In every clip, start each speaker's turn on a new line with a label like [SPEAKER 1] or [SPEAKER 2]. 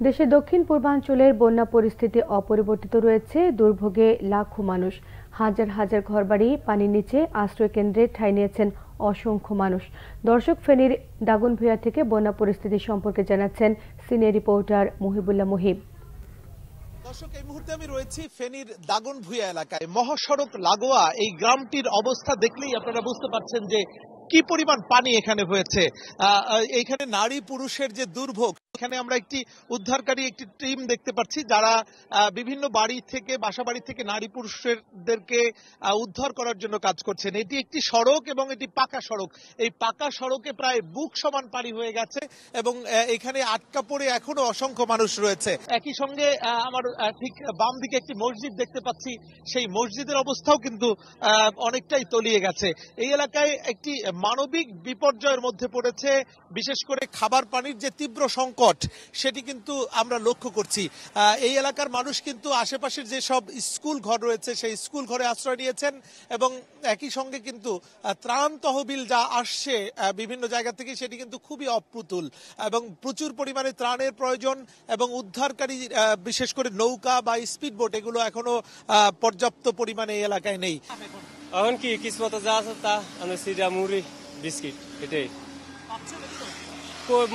[SPEAKER 1] দেশের দক্ষিণ পূর্বাঞ্চলের বন্যা পরিস্থিতি অপরিবর্তিত রয়েছে। দুর্ভোগে লাখো মানুষ, হাজার হাজার ঘরবাড়ি পানির নিচে। আশ্রয় কেন্দ্রে ঠাঁই নিয়েছেন অসংখ্য মানুষ। দর্শক, ফেনীর দাগনভূঞা থেকে বন্যা পরিস্থিতি সম্পর্কে জানাচ্ছেন সিনিয়র রিপোর্টার মুহিবুল্লাহ মুহিব।
[SPEAKER 2] দর্শক, এই মুহূর্তে আমি রয়েছি ফেনীর দাগনভূঞা এলাকায়। মহাসড়ক লাগোয়া এই গ্রামটির অবস্থা দেখলেই আপনারা বুঝতে পারছেন যে কি পরিমাণ পানি এখানে হয়েছে। এখানে নারী পুরুষের যে দুর্ভোগ, এখানে আমরা একটি উদ্ধারকারী একটি টিম দেখতে পাচ্ছি, যারা বিভিন্ন বাড়ি থেকে বাসা বাড়ি থেকে নারী পুরুষদেরকে উদ্ধার করার জন্য কাজ করছেন। এটি একটি সড়ক এবং এটি পাকা সড়ক। এই পাকা সড়কে প্রায় বুক সমান পানি হয়ে গেছে এবং এখানে আটকা পড়ে এখনো অসংখ্য মানুষ রয়েছে। একই সঙ্গে আমার ঠিক বাম দিকে একটি মসজিদ দেখতে পাচ্ছি, সেই মসজিদের অবস্থাও কিন্তু অনেকটাই তলিয়ে গেছে। এই এলাকায় একটি মানবিক বিপর্যয়ের মধ্যে পড়েছে, বিশেষ করে খাবার পানির যে তীব্র সংকট সেটি কিন্তু আমরা লক্ষ্য করছি। এই এলাকার মানুষ কিন্তু আশেপাশের যে সব স্কুল ঘর রয়েছে সেই স্কুল ঘরে আশ্রয় নিয়েছেন এবং একই সঙ্গে কিন্তু ত্রাণ তহবিল যা আসছে বিভিন্ন জায়গা থেকে সেটি কিন্তু খুবই অপ্রতুল এবং প্রচুর পরিমাণে ত্রাণের প্রয়োজন এবং উদ্ধারকারী বিশেষ করে নৌকা বা স্পিড বোট এগুলো এখনো পর্যাপ্ত পরিমাণে এই এলাকায় নেই।
[SPEAKER 3] এখন কি কিসমত যা আছে তা আমি সিরা মুড়ি বিস্কিট এটাই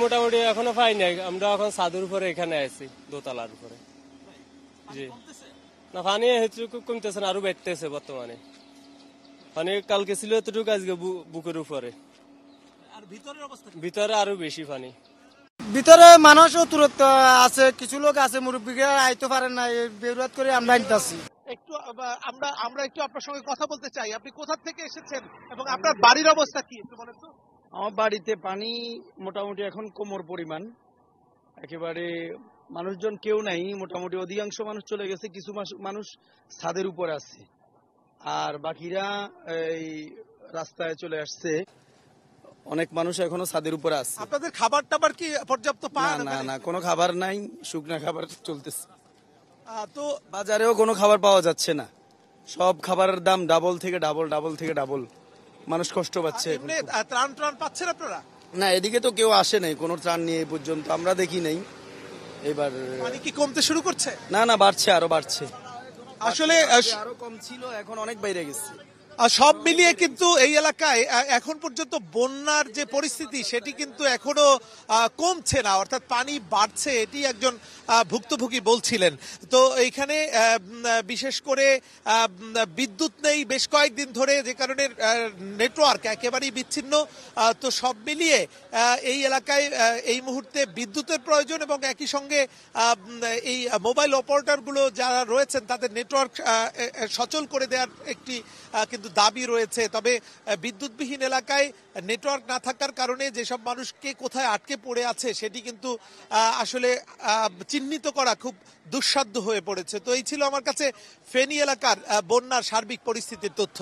[SPEAKER 3] মোটামুটি এখনো পাই নাই। আমরা এখন ছাদের উপরে এখানে আছি, দোতলার উপরে। জি না, পানি এতটুকু কমতেছে না, আরো বেড়তেছে বর্তমানে। পানি কালকে ছিল এতটুকু, আজকে বুকের উপরে। ভিতরে আরো বেশি পানি।
[SPEAKER 4] ভিতরে মানুষও দূরত্ব আছে, কিছু লোক আছে মুরব্বীরা আইতে পারেন না, বেরোয়াত করে আমরা আনতেছি।
[SPEAKER 2] একটু আমরা একটু আপনার সঙ্গে কথা বলতে চাই। আপনি কোথা থেকে এসেছেন এবং আপনার বাড়ির অবস্থা কি একটু বলেন তো?
[SPEAKER 4] আমার বাড়িতে পানি মোটামুটি এখন কোমর পরিমাণ, একেবারে মানুষজন কেউ নাই। মোটামুটি অধিকাংশ মানুষ চলে গেছে, কিছু মানুষ ছাদের উপর আছে, আর বাকিরা এই রাস্তায় চলে আসছে। অনেক মানুষ এখনো ছাদের উপরে আছে।
[SPEAKER 2] আপনাদের খাবার টাবার কি পর্যাপ্ত পান?
[SPEAKER 4] না না, কোনো খাবার নাই, শুকনা খাবার চলতেছে। তো বাজারেও কোনো খাবার পাওয়া যাচ্ছে না, সব খাবারের দাম ডাবল থেকে ডাবল। মানুষ কষ্ট পাচ্ছে।
[SPEAKER 2] ত্রাণ পাচ্ছেন আপনারা?
[SPEAKER 4] না, এদিকে তো কেউ আসে নাই কোনো ত্রাণ নিয়ে এই পর্যন্ত, আমরা দেখি নাই। এবার
[SPEAKER 2] পানি কি কমতে শুরু করছে?
[SPEAKER 4] না, বাড়ছে, আরো বাড়ছে।
[SPEAKER 2] আসলে
[SPEAKER 4] আরো কম ছিল, এখন অনেক বাইরে গেছে।
[SPEAKER 2] সব মিলিয়ে কিন্তু এই এলাকায় এখন পর্যন্ত বন্যার যে পরিস্থিতি সেটি কিন্তু এখনো কমছে না, অর্থাৎ পানি বাড়ছে, এটি একজন ভুক্তভোগী বলছিলেন। তো এইখানে বিশেষ করে বিদ্যুৎ নেই বেশ কয়েকদিন ধরে, যে কারণে নেটওয়ার্ক একেবারেই বিচ্ছিন্ন। তো সব মিলিয়ে এই এলাকায় এই মুহূর্তে বিদ্যুতের প্রয়োজন এবং একই সঙ্গে এই মোবাইল অপারেটরগুলো যারা রয়েছেন তাদের নেটওয়ার্ক সচল করে দেওয়ার একটি কিন্তু দাবি রয়েছে। তবে বিদ্যুৎবিহীন এলাকায় নেটওয়ার্ক না থাকার কারণে যেসব মানুষকে কোথায় আটকে পড়ে আছে সেটি কিন্তু আসলে চিহ্নিত করা খুব দুঃসাধ্য হয়ে পড়েছে। তো এই ছিল আমার কাছে ফেনী এলাকার বন্যার সার্বিক পরিস্থিতির তথ্য।